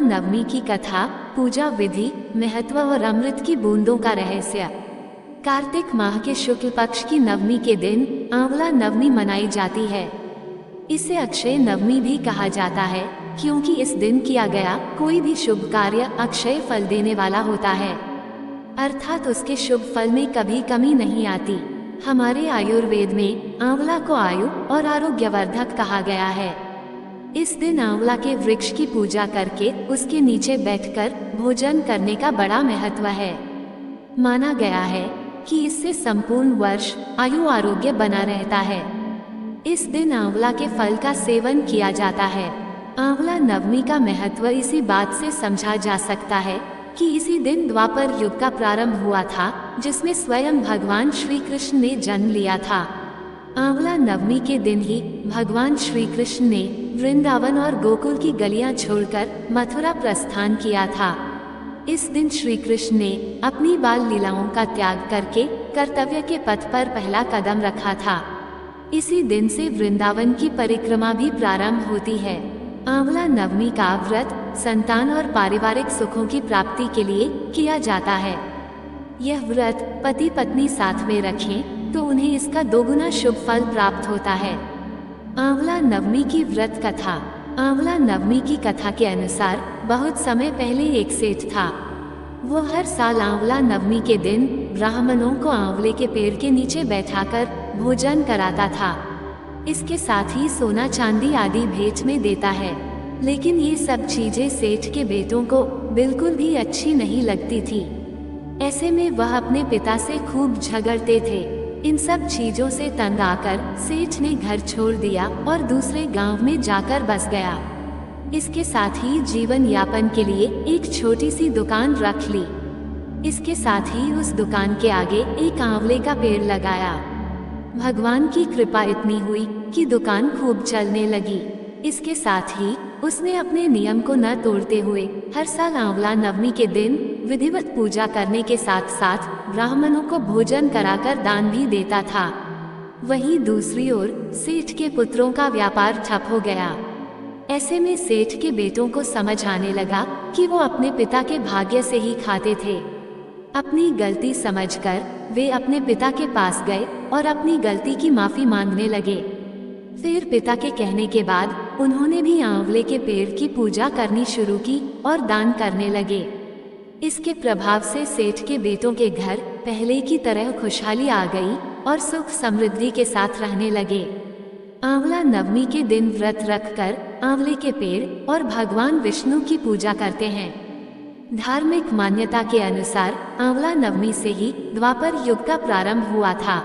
नवमी की कथा, पूजा विधि, महत्व और अमृत की बूंदों का रहस्य। कार्तिक माह के शुक्ल पक्ष की नवमी के दिन आंवला नवमी मनाई जाती है। इसे अक्षय नवमी भी कहा जाता है, क्योंकि इस दिन किया गया कोई भी शुभ कार्य अक्षय फल देने वाला होता है, अर्थात उसके शुभ फल में कभी कमी नहीं आती। हमारे आयुर्वेद में आंवला को आयु और आरोग्यवर्धक कहा गया है। इस दिन आंवला के वृक्ष की पूजा करके उसके नीचे बैठकर भोजन करने का बड़ा महत्व है। माना गया है कि इससे संपूर्ण वर्ष आयु आरोग्य बना रहता है। इस दिन आंवला के फल का सेवन किया जाता है। आंवला नवमी का महत्व इसी बात से समझा जा सकता है कि इसी दिन द्वापर युग का प्रारंभ हुआ था, जिसमें स्वयं भगवान श्री कृष्ण ने जन्म लिया था। आंवला नवमी के दिन ही भगवान श्री कृष्ण ने वृंदावन और गोकुल की गलियां छोड़कर मथुरा प्रस्थान किया था। इस दिन श्री कृष्ण ने अपनी बाल लीलाओं का त्याग करके कर्तव्य के पथ पर पहला कदम रखा था। इसी दिन से वृंदावन की परिक्रमा भी प्रारंभ होती है। आंवला नवमी का व्रत संतान और पारिवारिक सुखों की प्राप्ति के लिए किया जाता है। यह व्रत पति पत्नी साथ में रखें तो उन्हें इसका दोगुना शुभ फल प्राप्त होता है। आंवला नवमी की व्रत कथा। आंवला नवमी की कथा के अनुसार बहुत समय पहले एक सेठ था। वो हर साल आंवला नवमी के दिन ब्राह्मणों को आंवले के पेड़ के नीचे बैठाकर भोजन कराता था। इसके साथ ही सोना चांदी आदि भेंट में देता है। लेकिन ये सब चीजें सेठ के बेटों को बिल्कुल भी अच्छी नहीं लगती थी। ऐसे में वह अपने पिता से खूब झगड़ते थे। इन सब चीजों से तंग आकर सेठ ने घर छोड़ दिया और दूसरे गांव में जाकर बस गया। इसके साथ ही जीवन यापन के लिए एक छोटी सी दुकान रख ली। इसके साथ ही उस दुकान के आगे एक आंवले का पेड़ लगाया। भगवान की कृपा इतनी हुई कि दुकान खूब चलने लगी। इसके साथ ही उसने अपने नियम को न तोड़ते हुए हर साल आंवला नवमी के दिन विधिवत पूजा करने के साथ साथ ब्राह्मणों को भोजन कराकर दान भी देता था। वहीं दूसरी ओर सेठ के पुत्रों का व्यापार ठप हो गया। ऐसे में सेठ के बेटों को समझ आने लगा कि वो अपने पिता के भाग्य से ही खाते थे। अपनी गलती समझकर वे अपने पिता के पास गए और अपनी गलती की माफी मांगने लगे। फिर पिता के कहने के बाद उन्होंने भी आंवले के पेड़ की पूजा करनी शुरू की और दान करने लगे। इसके प्रभाव से सेठ के बेटों के घर पहले की तरह खुशहाली आ गई और सुख समृद्धि के साथ रहने लगे। आंवला नवमी के दिन व्रत रखकर आंवले के पेड़ और भगवान विष्णु की पूजा करते हैं। धार्मिक मान्यता के अनुसार आंवला नवमी से ही द्वापर युग का प्रारंभ हुआ था।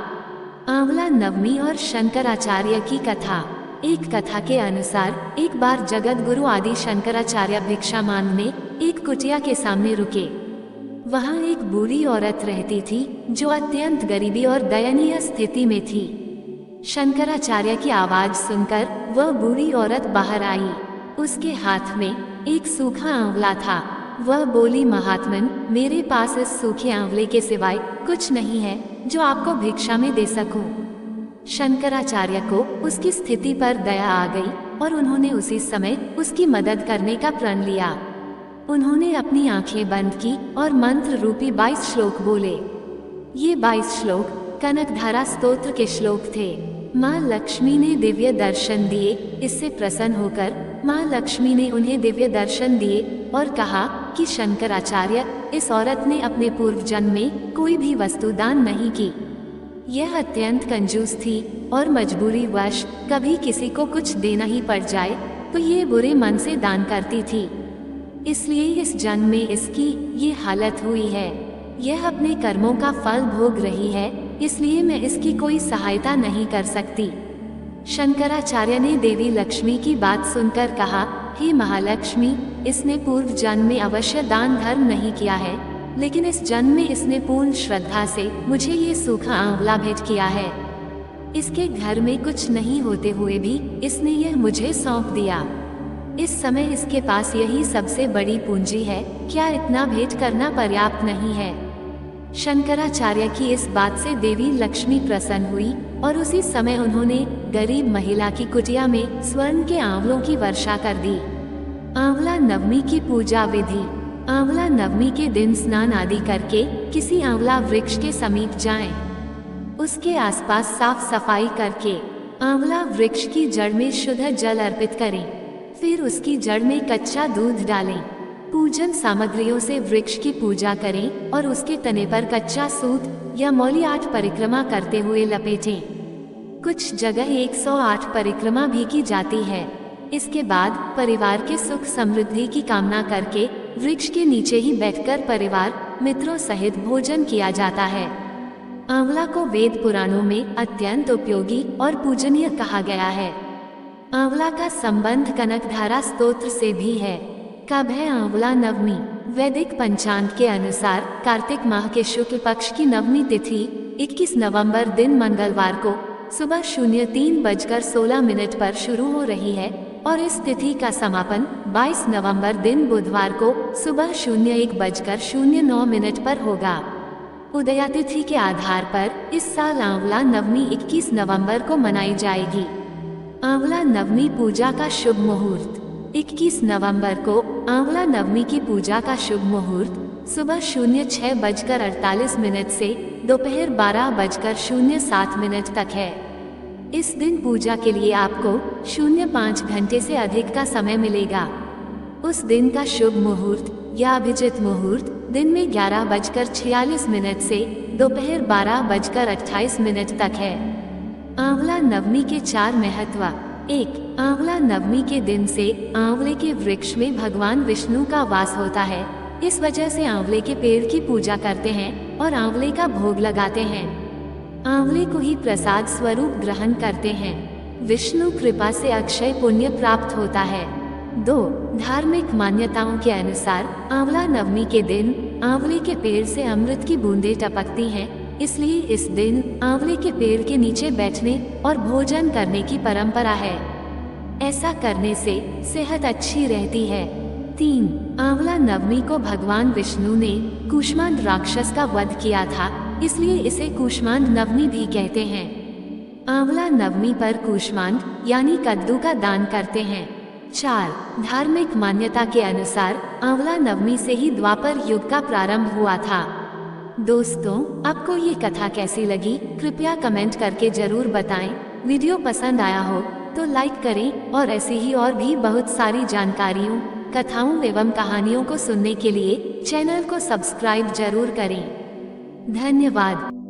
आंवला नवमी और शंकराचार्य की कथा। एक कथा के अनुसार एक बार जगत गुरु आदि शंकराचार्य भिक्षा मांगने एक कुटिया के सामने रुके। वहाँ एक बूढ़ी औरत रहती थी जो अत्यंत गरीबी और दयनीय स्थिति में थी। शंकराचार्य की आवाज सुनकर वह बूढ़ी औरत बाहर आई। उसके हाथ में एक सूखा आंवला था। वह बोली, महात्मन, मेरे पास इस सूखे आंवले के सिवाय कुछ नहीं है जो आपको भिक्षा में दे सकूं। शंकराचार्य को उसकी स्थिति पर दया आ गई और उन्होंने उसी समय उसकी मदद करने का प्रण लिया। उन्होंने अपनी आंखें बंद की और मंत्र रूपी 22 श्लोक बोले। ये 22 श्लोक कनकधारा स्तोत्र के श्लोक थे। माँ लक्ष्मी ने दिव्य दर्शन दिए। इससे प्रसन्न होकर माँ लक्ष्मी ने उन्हें दिव्य दर्शन दिए और कहा कि शंकराचार्य, इस औरत ने अपने पूर्व जन्म में कोई भी वस्तु दान नहीं की। यह अत्यंत कंजूस थी और मजबूरी वश कभी किसी को कुछ देना ही पड़ जाए तो ये बुरे मन से दान करती थी। इसलिए इस जन्म में इसकी ये हालत हुई है। यह अपने कर्मों का फल भोग रही है, इसलिए मैं इसकी कोई सहायता नहीं कर सकती। शंकराचार्य ने देवी लक्ष्मी की बात सुनकर कहा, हे महालक्ष्मी, इसने पूर्व जन्म में अवश्य दान धर्म नहीं किया है, लेकिन इस जन्म में इसने पूर्ण श्रद्धा से मुझे ये सूखा आंवला भेंट किया है। इसके घर में कुछ नहीं होते हुए भी इसने यह मुझे सौंप दिया। इस समय इसके पास यही सबसे बड़ी पूंजी है। क्या इतना भेंट करना पर्याप्त नहीं है? शंकराचार्य की इस बात से देवी लक्ष्मी प्रसन्न हुई और उसी समय उन्होंने गरीब महिला की कुटिया में स्वर्ण के आंवलों की वर्षा कर दी। आंवला नवमी की पूजा विधि। आंवला नवमी के दिन स्नान आदि करके किसी आंवला वृक्ष के समीप जाएं। उसके आसपास साफ सफाई करके आंवला वृक्ष की जड़ में शुद्ध जल अर्पित करें। फिर उसकी जड़ में कच्चा दूध डालें। पूजन सामग्रियों से वृक्ष की पूजा करें और उसके तने पर कच्चा सूत या मौली 8 परिक्रमा करते हुए लपेटें। कुछ जगह 108 परिक्रमा भी की जाती है। इसके बाद परिवार के सुख समृद्धि की कामना करके वृक्ष के नीचे ही बैठकर परिवार मित्रों सहित भोजन किया जाता है। आंवला को वेद पुराणों में अत्यंत उपयोगी और पूजनीय कहा गया है। आंवला का संबंध कनकधारा स्तोत्र से भी है। कब है आंवला नवमी? वैदिक पंचांग के अनुसार कार्तिक माह के शुक्ल पक्ष की नवमी तिथि 21 नवंबर दिन मंगलवार को सुबह 03:16 पर शुरू हो रही है और इस तिथि का समापन 22 नवंबर दिन बुधवार को सुबह 01:09 पर होगा। उदया तिथि के आधार पर इस साल आंवला नवमी 21 नवंबर को मनाई जाएगी। आंवला नवमी पूजा का शुभ मुहूर्त। 21 नवंबर को आंवला नवमी की पूजा का शुभ मुहूर्त सुबह 06:48 से दोपहर 12:07 तक है। इस दिन पूजा के लिए आपको 05 घंटे से अधिक का समय मिलेगा। उस दिन का शुभ मुहूर्त या अभिजित मुहूर्त दिन में 11:46 से दोपहर 12:28 तक है। आंवला नवमी के 4 महत्व। 1. आंवला नवमी के दिन से आंवले के वृक्ष में भगवान विष्णु का वास होता है। इस वजह से आंवले के पेड़ की पूजा करते हैं और आंवले का भोग लगाते हैं। आंवले को ही प्रसाद स्वरूप ग्रहण करते हैं। विष्णु कृपा से अक्षय पुण्य प्राप्त होता है। 2. धार्मिक मान्यताओं के अनुसार आंवला नवमी के दिन आंवले के पेड़ से अमृत की बूंदें टपकती हैं, इसलिए इस दिन आंवले के पेड़ के नीचे बैठने और भोजन करने की परंपरा है। ऐसा करने से सेहत अच्छी रहती है। 3. आंवला नवमी को भगवान विष्णु ने कूष्मांड राक्षस का वध किया था, इसलिए इसे कूष्मांड नवमी भी कहते हैं। आंवला नवमी पर कूष्मांड यानी कद्दू का दान करते हैं। 4. धार्मिक मान्यता के अनुसार आंवला नवमी से ही द्वापर युग का प्रारंभ हुआ था। दोस्तों, आपको ये कथा कैसी लगी कृपया कमेंट करके जरूर बताएं। वीडियो पसंद आया हो तो लाइक करें और ऐसी ही और भी बहुत सारी जानकारियों, कथाओं एवं कहानियों को सुनने के लिए चैनल को सब्सक्राइब जरूर करें। धन्यवाद।